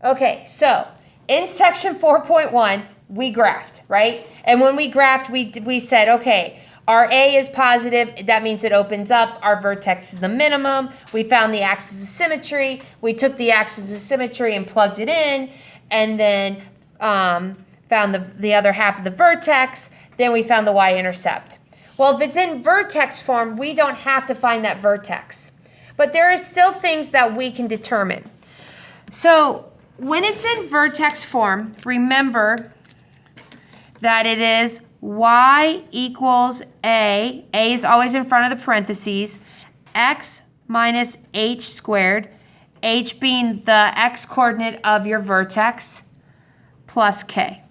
Okay, so in section 4.1, we graphed, right? And when we graphed, we said, okay, our A is positive. That means it opens up. Our vertex is the minimum. We found the axis of symmetry. We took the axis of symmetry and plugged it in, and then found the other half of the vertex. Then we found the y-intercept. Well, if it's in vertex form, we don't have to find that vertex. But there is still things that we can determine. So when it's in vertex form, remember that it is y equals A. A is always in front of the parentheses. X minus h squared. H being the x coordinate of your vertex plus k.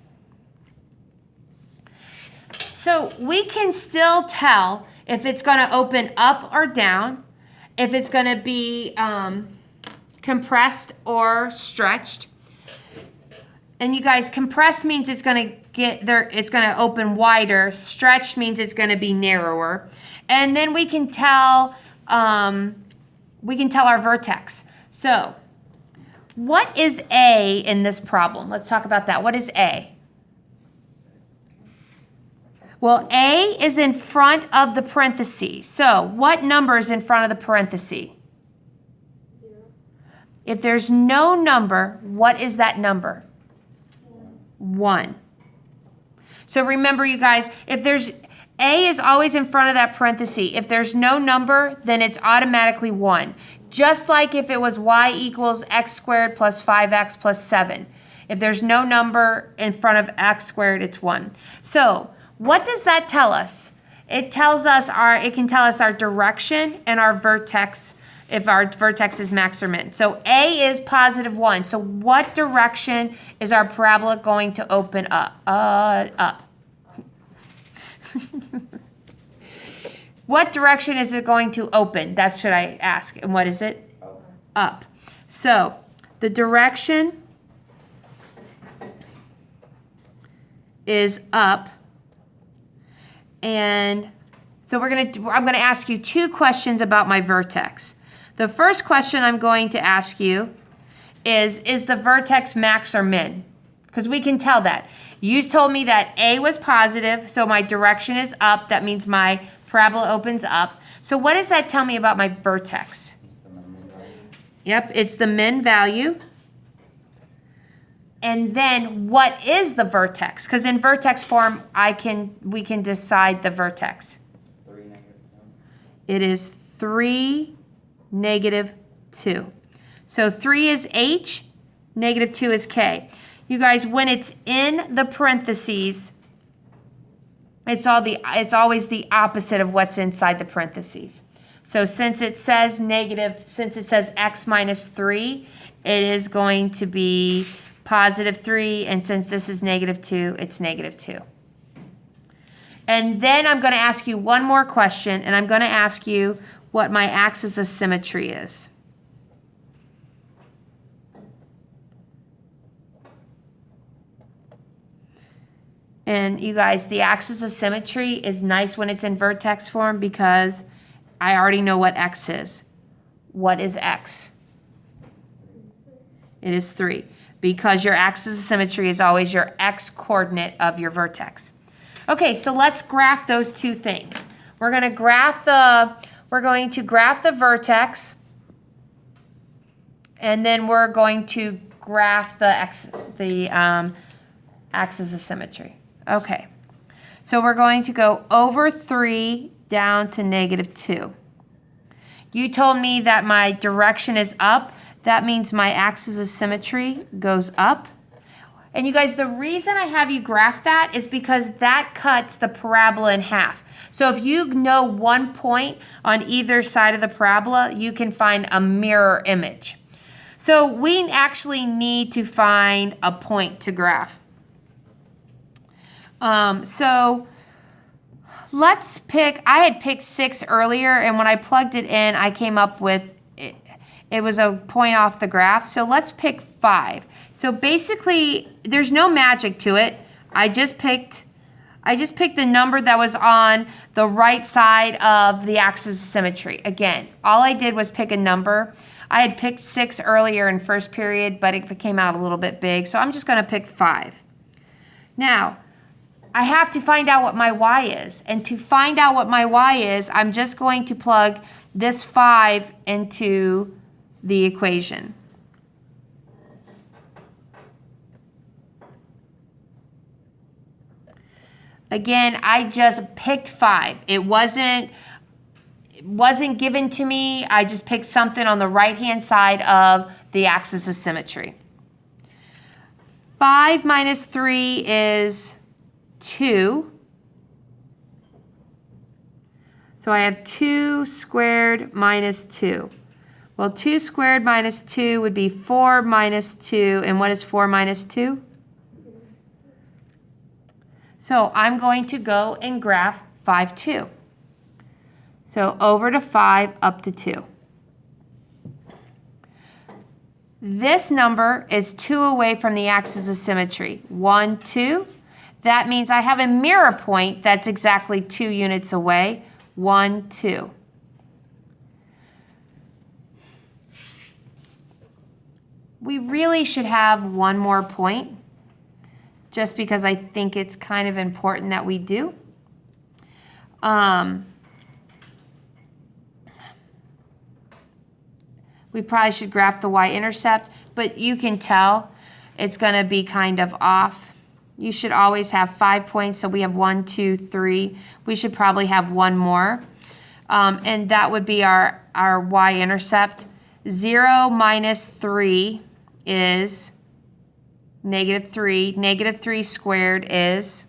So we can still tell if it's going to open up or down, if it's going to be compressed or stretched. And you guys, compressed means it's going to get there, it's going to open wider. Stretched means it's going to be narrower. And then we can tell our vertex. So, what is A in this problem? Let's talk about that. What is A? Well, A is in front of the parenthesis. So, what number is in front of the parenthesis? 0. If there's no number, what is that number? 1. So remember, you guys, if there's A is always in front of that parenthesis. If there's no number, then it's automatically 1. Just like if it was y equals x squared plus 5x plus 7. If there's no number in front of x squared, it's 1. So what does that tell us? It tells us it can tell us our direction and our vertex, if our vertex is max or min. So A is positive 1. So what direction is our parabola going to open up? Up. What direction is it going to open? That should I ask. And what is it? Up. So the direction is up. And so I'm gonna ask you 2 questions about my vertex. The first question I'm going to ask you is the vertex max or min? Because we can tell that. You told me that A was positive, so my direction is up. That means my parabola opens up. So what does that tell me about my vertex? Yep, it's the min value. And then what is the vertex? Because in vertex form, we can decide the vertex. 3 -2. It is 3, -2. So 3 is H, -2 is K. You guys, when it's in the parentheses, it's always the opposite of what's inside the parentheses. So since it says x minus 3, it is going to be positive 3, and since this is -2, it's -2. And then I'm going to ask you one more question, and I'm going to ask you what my axis of symmetry is. And you guys, the axis of symmetry is nice when it's in vertex form because I already know what x is. What is x? It is 3. Because your axis of symmetry is always your x coordinate of your vertex. Okay, so let's graph those 2 things. We're going to graph the vertex, and then we're going to graph the axis of symmetry. Okay, so we're going to go over 3 down to -2. You told me that my direction is up. That means my axis of symmetry goes up. And you guys, the reason I have you graph that is because that cuts the parabola in half. So if you know one point on either side of the parabola, you can find a mirror image. So we actually need to find a point to graph. So let's pick, I had picked 6 earlier, and when I plugged it in, I came up with, it was a point off the graph. So let's pick 5. So basically, there's no magic to it. I just picked the number that was on the right side of the axis of symmetry. Again, all I did was pick a number. I had picked 6 earlier in first period, but it came out a little bit big, so I'm just going to pick 5. Now, I have to find out what my y is, and to find out what my y is, I'm just going to plug this 5 into the equation. Again, I just picked 5. It wasn't given to me. I just picked something on the right-hand side of the axis of symmetry. 5 minus 3 is 2. So I have 2 squared minus 2. Well, 2 squared minus 2 would be 4 minus 2. And what is 4 minus 2? So I'm going to go and graph 5, 2. So over to 5, up to 2. This number is 2 away from the axis of symmetry. 1, 2. That means I have a mirror point that's exactly 2 units away. 1, 2. We really should have one more point, just because I think it's kind of important that we do. We probably should graph the y-intercept, but you can tell it's going to be kind of off. You should always have 5 points, so we have 1, 2, 3. We should probably have one more, and that would be our y-intercept. 0 minus 3 is negative 3. Negative 3 squared is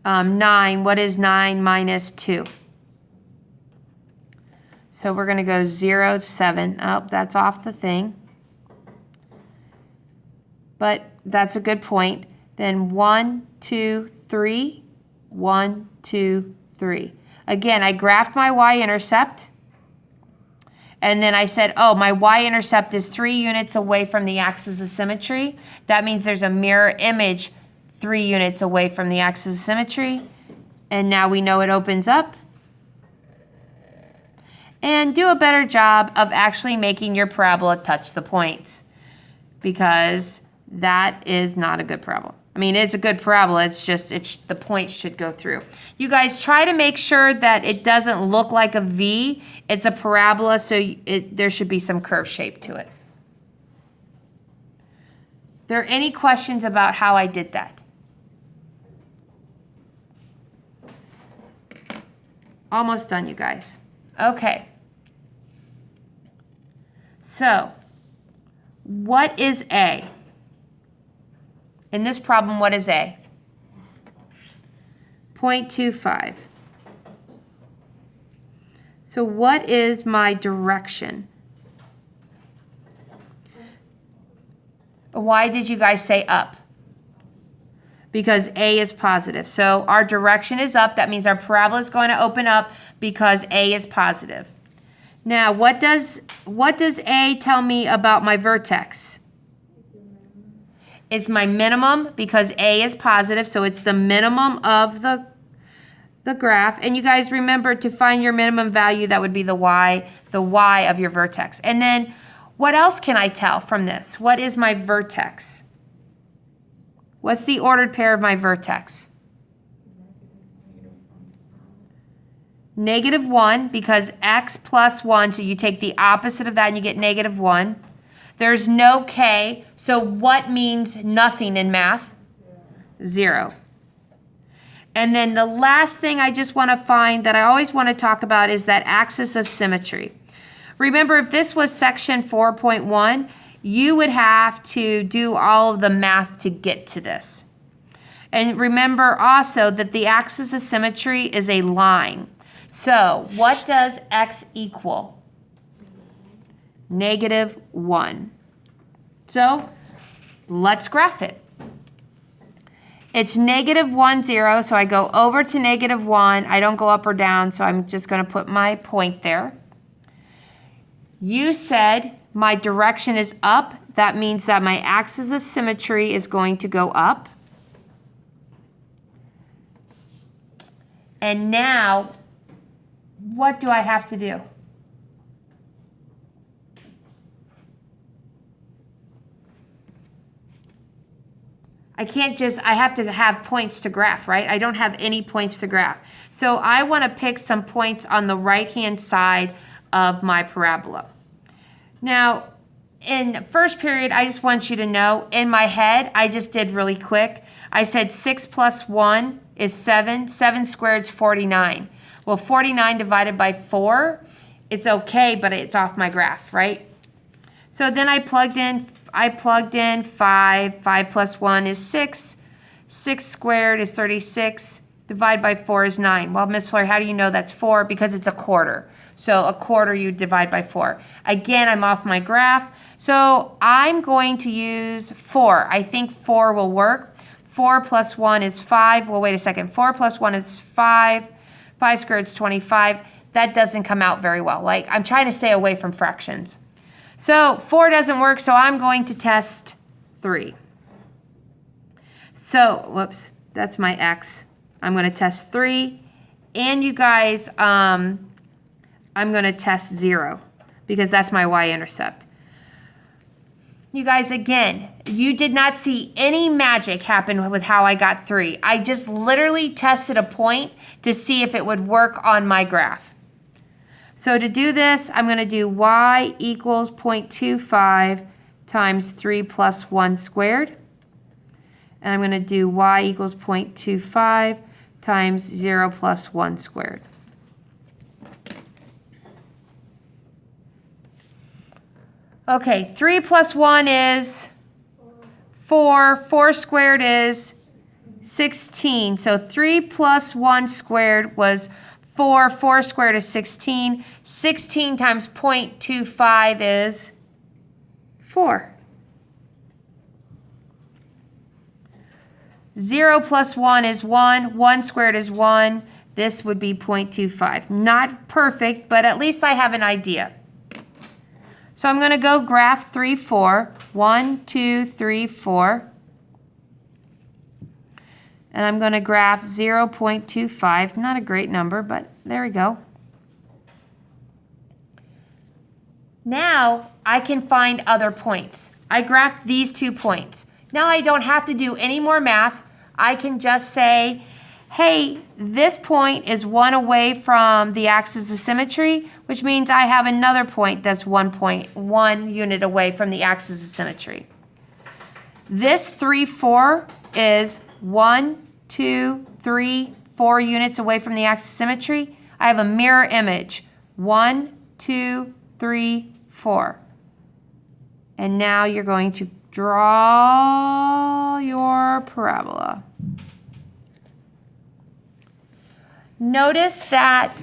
9. What is 9 minus 2? So we're going to go 0, 7. Oh, that's off the thing. But that's a good point. Then 1, 2, 3. 1, 2, 3. Again, I graphed my y-intercept. And then I said, oh, my y-intercept is 3 units away from the axis of symmetry. That means there's a mirror image 3 units away from the axis of symmetry. And now we know it opens up. And do a better job of actually making your parabola touch the points, because that is not a good parabola. I mean, it's a good parabola, it's just the points should go through. You guys try to make sure that it doesn't look like a V. It's a parabola, so there should be some curve shape to it. Are there any questions about how I did that? Almost done, you guys. Okay. So, what is A? In this problem, what is A? 0.25. So what is my direction? Why did you guys say up? Because A is positive. So our direction is up. That means our parabola is going to open up because A is positive. Now, what does A tell me about my vertex? It's my minimum because A is positive, so it's the minimum of the graph. And you guys remember, to find your minimum value, that would be the y of your vertex. And then what else can I tell from this? What is my vertex? What's the ordered pair of my vertex? -1, because x plus 1, so you take the opposite of that and you get -1. There's no k, so what means nothing in math? 0. And then the last thing I just want to find that I always want to talk about is that axis of symmetry. Remember, if this was section 4.1, you would have to do all of the math to get to this. And remember also that the axis of symmetry is a line. So what does x equal? -1. So let's graph it. It's -1, 0, so I go over to -1. I don't go up or down, so I'm just going to put my point there. You said my direction is up. That means that my axis of symmetry is going to go up. And now, what do I have to do? I can't just, I have to have points to graph, right? I don't have any points to graph. So I want to pick some points on the right-hand side of my parabola. Now, in first period, I just want you to know, in my head, I just did really quick. I said 6 plus 1 is 7. 7 squared is 49. Well, 49 divided by 4, it's okay, but it's off my graph, right? So then I plugged in 5. 5 plus 1 is 6. 6 squared is 36. Divide by 4 is 9. Well, Miss Fleur, how do you know that's 4? Because it's a quarter. So a quarter you divide by 4. Again, I'm off my graph. So I'm going to use 4. I think 4 will work. 4 plus 1 is 5. Well, wait a second. 4 plus 1 is 5. 5 squared is 25. That doesn't come out very well. Like, I'm trying to stay away from fractions. So 4 doesn't work, so I'm going to test 3. So, whoops, that's my x. I'm going to test 3. And you guys, I'm going to test 0 because that's my y-intercept. You guys, again, you did not see any magic happen with how I got 3. I just literally tested a point to see if it would work on my graph. So to do this, I'm going to do y equals 0.25 times 3 plus 1 squared. And I'm going to do y equals 0.25 times 0 plus 1 squared. Okay, 3 plus 1 is 4. 4 squared is 16. So 3 plus 1 squared was 4. 4 squared is 16. 16 times 0.25 is 4. 0 plus 1 is 1. 1 squared is 1. This would be 0.25. Not perfect, but at least I have an idea. So I'm going to go graph 3, 4. 1, 2, 3, 4. And I'm going to graph 0.25. Not a great number, but there we go. Now I can find other points. I graphed these 2 points. Now I don't have to do any more math. I can just say, hey, this point is 1 away from the axis of symmetry, which means I have another point that's 1.1 unit away from the axis of symmetry. This 3, 4 is 1, 2, 3, 4 units away from the axis of symmetry. I have a mirror image. 1, 2, 3, 4. And now you're going to draw your parabola. Notice that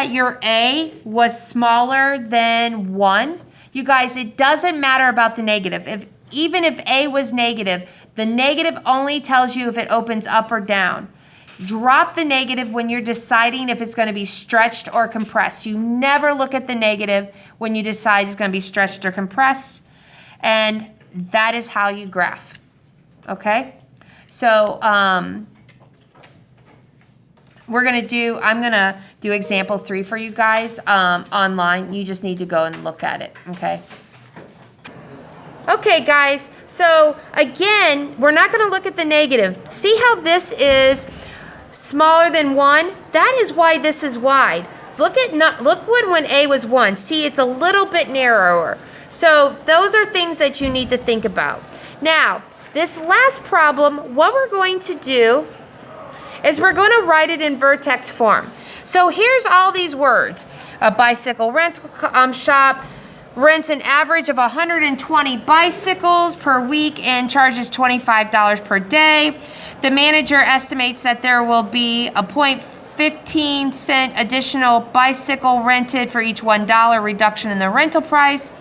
your A was smaller than 1. You guys, it doesn't matter about the negative. Even if A was negative, the negative only tells you if it opens up or down. Drop the negative when you're deciding if it's going to be stretched or compressed. You never look at the negative when you decide it's going to be stretched or compressed. And that is how you graph. Okay? So, I'm going to do example 3 for you guys online. You just need to go and look at it. Okay? Okay, guys. So, again, we're not going to look at the negative. See how this is smaller than 1? That is why this is wide. Look when A was 1. See, it's a little bit narrower. So those are things that you need to think about. Now, this last problem, what we're going to do is we're going to write it in vertex form. So here's all these words. A bicycle rental shop rents an average of 120 bicycles per week and charges $25 per day. The manager estimates that there will be a 0.15 cent additional bicycle rented for each $1 reduction in the rental price.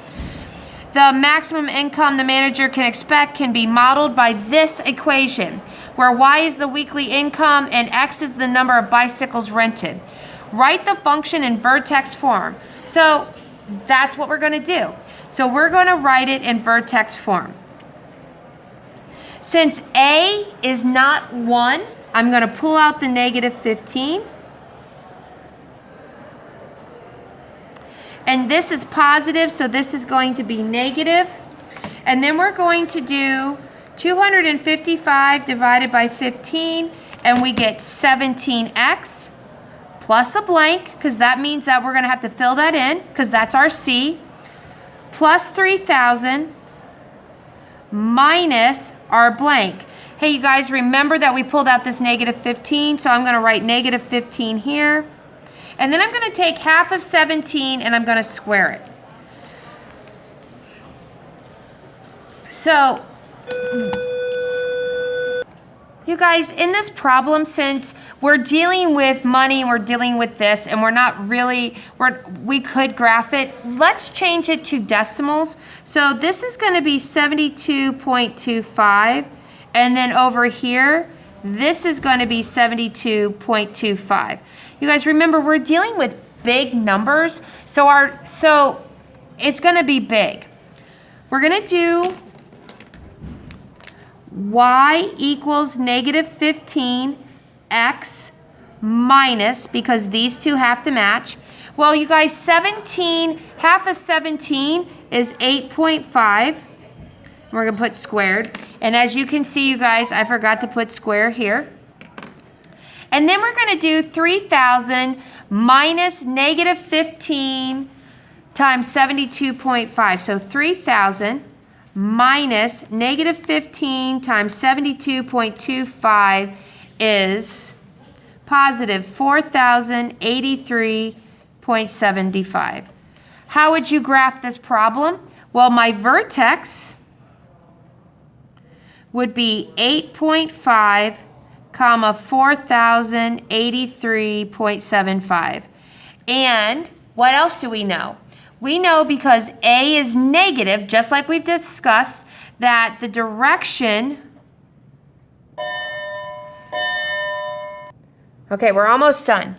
The maximum income the manager can expect can be modeled by this equation, where Y is the weekly income and X is the number of bicycles rented. Write the function in vertex form. So that's what we're going to do. So we're going to write it in vertex form. Since A is not 1, I'm going to pull out the negative 15. And this is positive, so this is going to be negative. And then we're going to do 255 divided by 15, and we get 17x plus a blank, because that means that we're going to have to fill that in, because that's our C, plus 3,000 minus our blank. Hey, you guys, remember that we pulled out this negative 15, so I'm going to write negative 15 here. And then I'm going to take half of 17 and I'm going to square it. So, you guys, in this problem, since we're dealing with money, we're dealing with this, and we're not really, we could graph it, let's change it to decimals. So this is going to be 72.25, and then over here, this is going to be 72.25. You guys remember, we're dealing with big numbers, so it's going to be big. We're going to do y equals negative 15, x minus, because these two have to match. Well, you guys, 17, half of 17 is 8.5. We're going to put squared. And as you can see, you guys, I forgot to put square here. And then we're going to do 3,000 minus negative 15 times 72.5. So 3,000 minus negative 15 times 72.25 is positive 4,083.75. How would you graph this problem? Well, my vertex would be 8.5, comma 4,083.75. And what else do we know? We know, because A is negative, just like we've discussed, that the direction... Okay, we're almost done.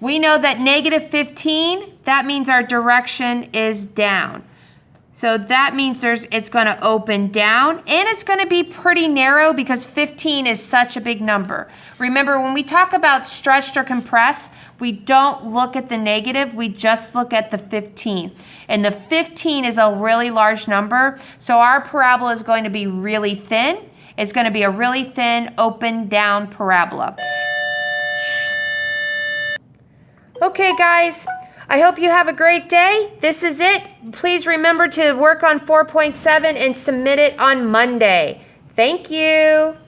We know that negative 15, that means our direction is down. So that means it's going to open down, and it's going to be pretty narrow because 15 is such a big number. Remember, when we talk about stretched or compressed, we don't look at the negative, we just look at the 15. And the 15 is a really large number, so our parabola is going to be really thin. It's going to be a really thin, open, down parabola. Okay, guys. I hope you have a great day. This is it. Please remember to work on 4.7 and submit it on Monday. Thank you.